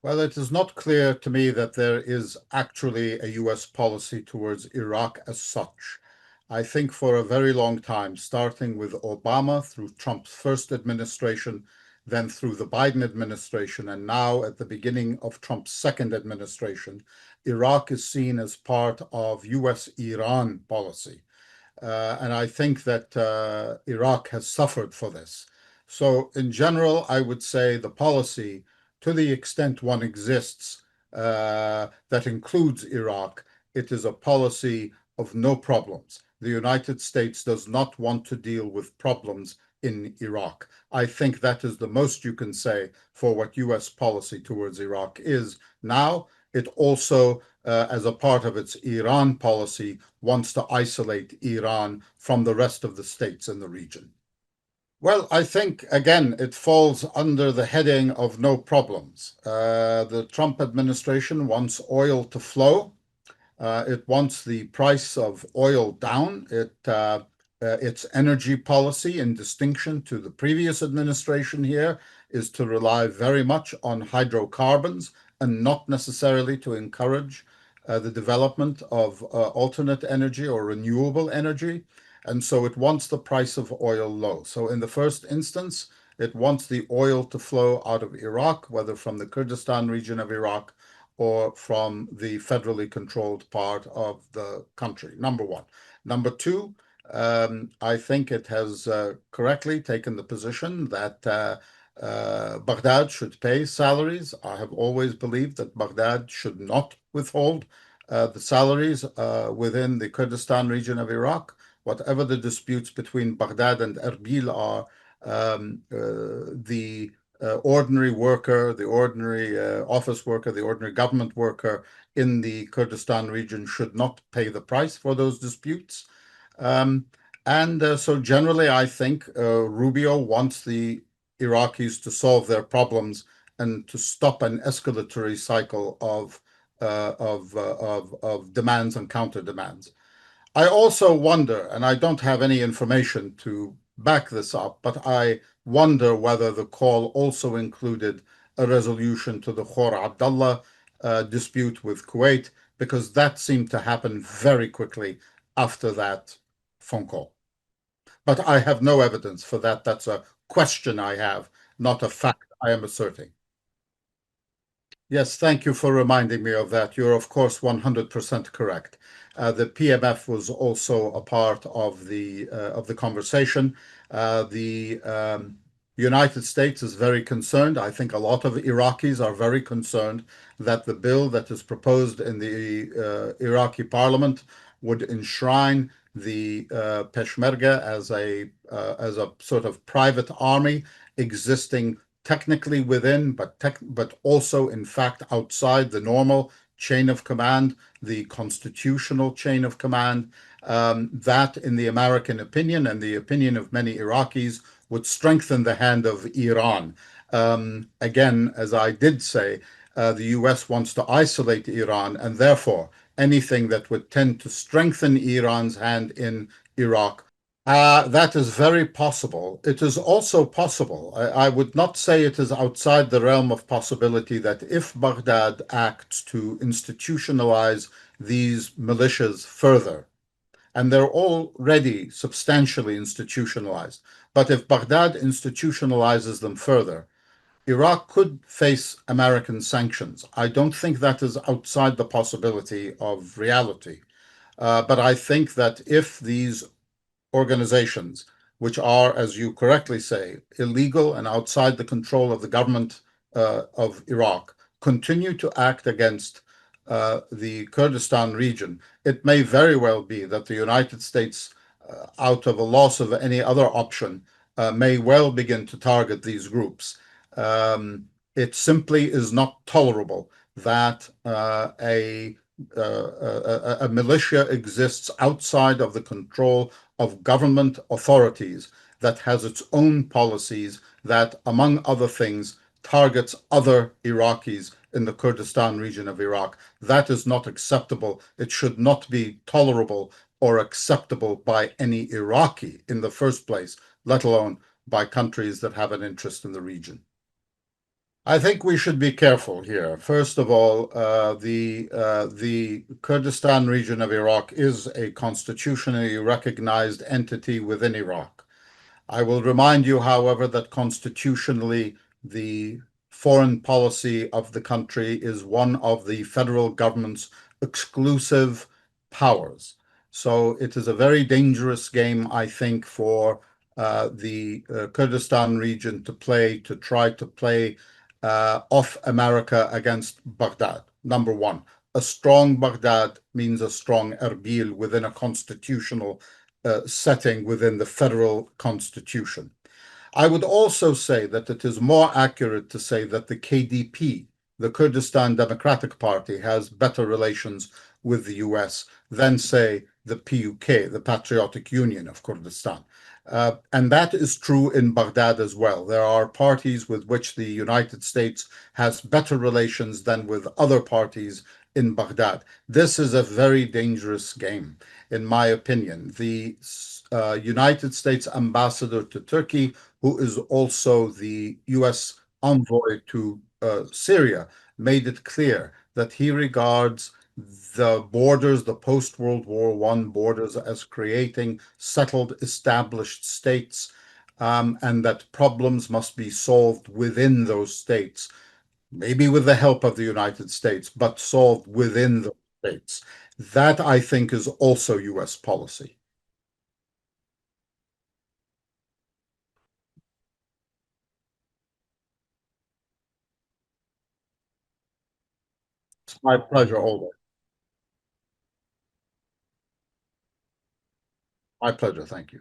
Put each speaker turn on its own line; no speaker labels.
Well, it is not clear to me that there is actually a US policy towards Iraq as such. I think for a very long time, starting with Obama through Trump's first administration, then through the Biden administration, and now at the beginning of Trump's second administration, Iraq is seen as part of US-Iran policy. And I think that Iraq has suffered for this. So, in general, I would say the policy, to the extent one exists, that includes Iraq, it is a policy of no problems. The United States does not want to deal with problems in Iraq. I think that is the most you can say for what US policy towards Iraq is. Now, it also, as a part of its Iran policy, wants to isolate Iran from the rest of the states in the region. Well, I think, again, it falls under the heading of no problems. The Trump administration wants oil to flow. It wants the price of oil down. Its energy policy, in distinction to the previous administration here, is to rely very much on hydrocarbons and not necessarily to encourage the development of alternate energy or renewable energy. And so it wants the price of oil low. So in the first instance, it wants the oil to flow out of Iraq, whether from the Kurdistan region of Iraq or from the federally controlled part of the country, number one. Number two, I think it has correctly taken the position that Baghdad should pay salaries. I have always believed that Baghdad should not withhold the salaries within the Kurdistan region of Iraq. Whatever the disputes between Baghdad and Erbil are, the ordinary worker, the ordinary office worker, the ordinary government worker in the Kurdistan region should not pay the price for those disputes. So generally, I think Rubio wants the Iraqis to solve their problems and to stop an escalatory cycle of demands and counter demands. I also wonder, and I don't have any information to back this up, but I wonder whether the call also included a resolution to the Khor Abdullah dispute with Kuwait, because that seemed to happen very quickly after that phone call. But I have no evidence for that. That's a question I have, not a fact I am asserting. Yes, thank you for reminding me of that. You're, of course, 100% correct. The PMF was also a part of the conversation. The United States is very concerned. I think a lot of Iraqis are very concerned that the bill that is proposed in the Iraqi parliament would enshrine the Peshmerga as a sort of private army existing technically within, but also in fact outside the normal chain of command, the constitutional chain of command. That, in the American opinion and the opinion of many Iraqis, would strengthen the hand of Iran. Again, as I did say, the US wants to isolate Iran, and therefore anything that would tend to strengthen Iran's hand in Iraq. That is very possible. It is also possible, I would not say it is outside the realm of possibility, that if Baghdad acts to institutionalize these militias further, and they're already substantially institutionalized, but if Baghdad institutionalizes them further, Iraq could face American sanctions. I don't think that is outside the possibility of reality. But I think that if these organizations, which are, as you correctly say, illegal and outside the control of the government of Iraq, continue to act against the Kurdistan region, it may very well be that the United States, out of a loss of any other option, may well begin to target these groups. It simply is not tolerable that a militia exists outside of the control of government authorities, that has its own policies, that, among other things, targets other Iraqis in the Kurdistan region of Iraq. That is not acceptable. It should not be tolerable or acceptable by any Iraqi in the first place, let alone by countries that have an interest in the region. I think we should be careful here. First of all, the Kurdistan region of Iraq is a constitutionally recognized entity within Iraq. I will remind you, however, that constitutionally the foreign policy of the country is one of the federal government's exclusive powers. So it is a very dangerous game, I think, for the Kurdistan region to play, to try to play off America against Baghdad. Number one, a strong Baghdad means a strong Erbil within a constitutional setting within the federal constitution. I would also say that it is more accurate to say that the KDP, the Kurdistan Democratic Party, has better relations with the US than, say, the PUK, the Patriotic Union of Kurdistan. And that is true in Baghdad as well. There are parties with which the United States has better relations than with other parties in Baghdad. This is a very dangerous game, in my opinion. The United States ambassador to Turkey, who is also the US envoy to Syria, made it clear that he regards the borders, the post-World War I borders, as creating settled, established states, and that problems must be solved within those states, maybe with the help of the United States, but solved within the states. That, I think, is also US policy. It's my pleasure always. My pleasure. Thank you.